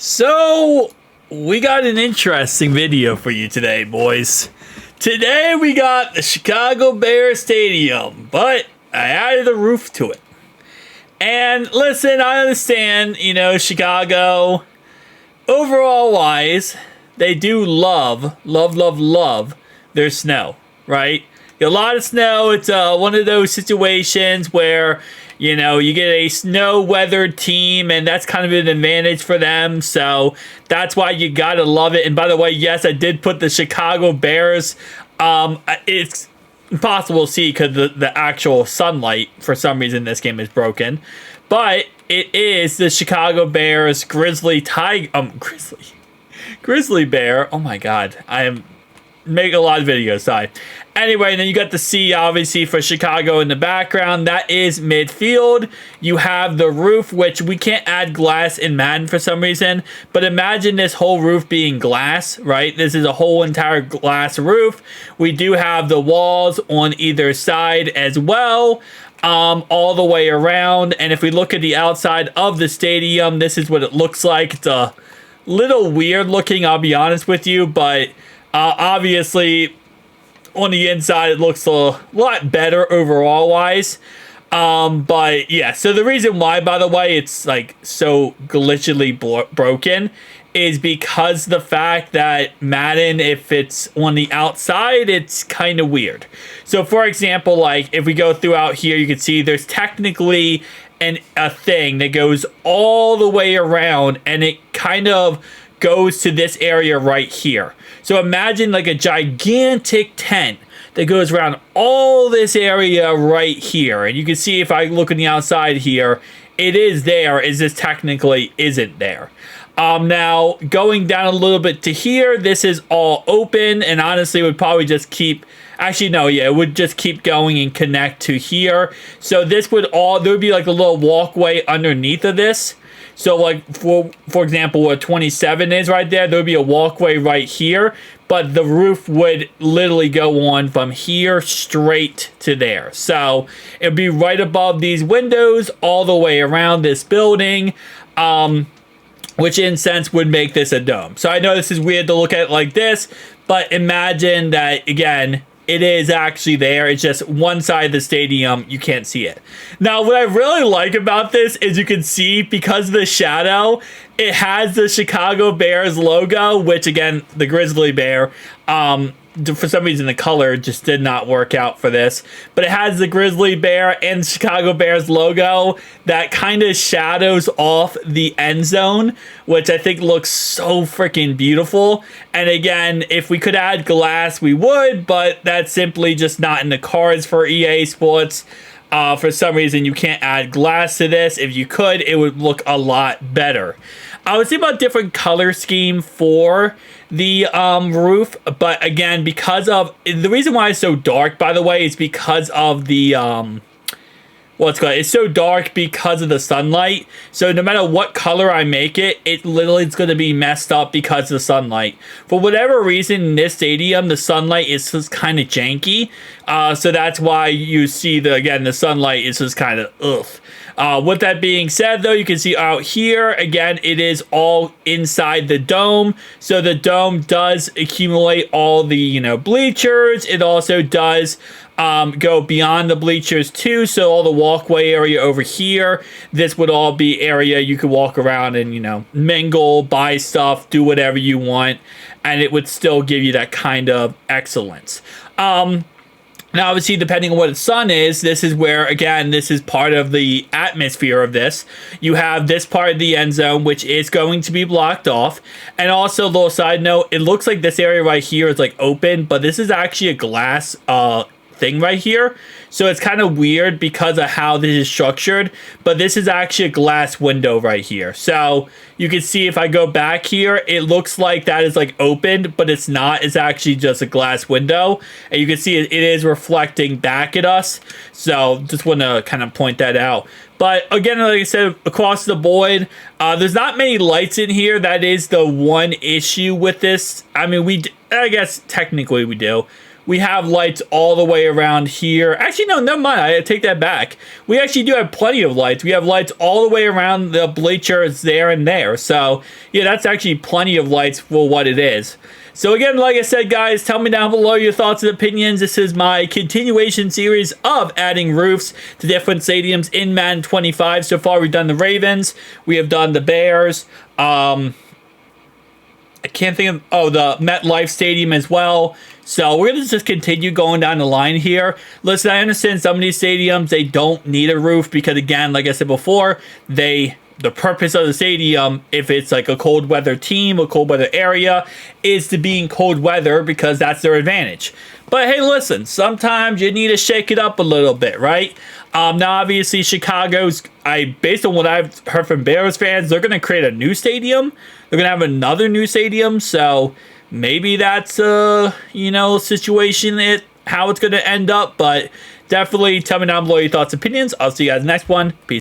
So, we got an interesting video for you today, boys. Today we got the Chicago Bears Stadium, but I added a roof to it. And listen, I understand, Chicago, overall wise, they do love their snow, right? A lot of snow. It's one of those situations where, you get a snow weathered team, and that's kind of an advantage for them. So that's why you gotta love it. And by the way, yes, I did put the Chicago Bears. It's impossible to see because the actual sunlight, for some reason, this game is broken. But it is the Chicago Bears Grizzly Bear. Oh my God, I am making a lot of videos. Sorry. Anyway, then you got the C, obviously, for Chicago in the background. That is midfield. You have the roof, which we can't add glass in Madden for some reason. But imagine this whole roof being glass, right? This is a whole entire glass roof. We do have the walls on either side as well, all the way around. And if we look at the outside of the stadium, this is what it looks like. It's a little weird looking, I'll be honest with you. But obviously, on the inside, it looks a lot better overall wise. But yeah, so the reason why, by the way, it's like so glitchily broken is because the fact that Madden, if it's on the outside, it's kind of weird. So for example, like if we go throughout here, you can see there's technically a thing that goes all the way around, and it kind of goes to this area right here. So imagine like a gigantic tent that goes around all this area right here. And you can see if I look on the outside here, it is there, is this technically isn't there. Now, going down a little bit to here, this is all open, and honestly would probably just keep... Actually, no, yeah, it would just keep going and connect to here. So this would there would be like a little walkway underneath of this. So like, for example, where 27 is right there, there would be a walkway right here, but the roof would literally go on from here straight to there. So it would be right above these windows all the way around this building, which in a sense would make this a dome. So I know this is weird to look at like this, but imagine that, again, it is actually there. It's just one side of the stadium. You can't see it. Now, what I really like about this is you can see, because of the shadow, it has the Chicago Bears logo, which, again, the Grizzly Bear. For some reason, the color just did not work out for this. But it has the Grizzly Bear and Chicago Bears logo that kind of shadows off the end zone, which I think looks so freaking beautiful. And again, if we could add glass, we would, but that's simply just not in the cards for EA Sports. For some reason, you can't add glass to this. If you could, it would look a lot better. I would say about different color scheme for the roof, but again, because of the reason why it's so dark, by the way, is because of the it's so dark because of the sunlight. So no matter what color I make it, it literally is going to be messed up because of the sunlight. For whatever reason, in this stadium, the sunlight is just kind of janky. So that's why you see the sunlight is just kind of ugh. With that being said, though, you can see out here, again, it is all inside the dome. So the dome does accumulate all the, bleachers. It also does go beyond the bleachers too. So all the walkway area over here, this would all be area you could walk around and, mingle, buy stuff, do whatever you want. And it would still give you that kind of excellence. Now, obviously, depending on what the sun is, this is where, again, this is part of the atmosphere of this. You have this part of the end zone, which is going to be blocked off. And also, a little side note, it looks like this area right here is, like, open, but this is actually a glass thing right here. So it's kind of weird because of how this is structured, but this is actually a glass window right here. So you can see if I go back here, it looks like that is like opened, but it's not. It's actually just a glass window, and you can see it is reflecting back at us. So just want to kind of point that out. But again, like I said, across the board, there's not many lights in here. That is the one issue with this. I mean, I guess technically we do. We have lights all the way around here. Actually, no, never mind. I take that back. We actually do have plenty of lights. We have lights all the way around the bleachers there and there. So, yeah, that's actually plenty of lights for what it is. So again, like I said, guys, tell me down below your thoughts and opinions. This is my continuation series of adding roofs to different stadiums in Madden 25. So far, we've done the Ravens. We have done the Bears. I can't think of, the MetLife Stadium as well. So we're going to just continue going down the line here. Listen, I understand some of these stadiums, they don't need a roof because, again, like I said before, the purpose of the stadium, if it's like a cold weather team, a cold weather area, is to be in cold weather because that's their advantage. But hey, listen, sometimes you need to shake it up a little bit, right? Now, obviously, Chicago's, based on what I've heard from Bears fans, they're going to create a new stadium. They're going to have another new stadium. So maybe that's a, situation, how it's going to end up. But definitely tell me down below your thoughts and opinions. I'll see you guys in the next one. Peace.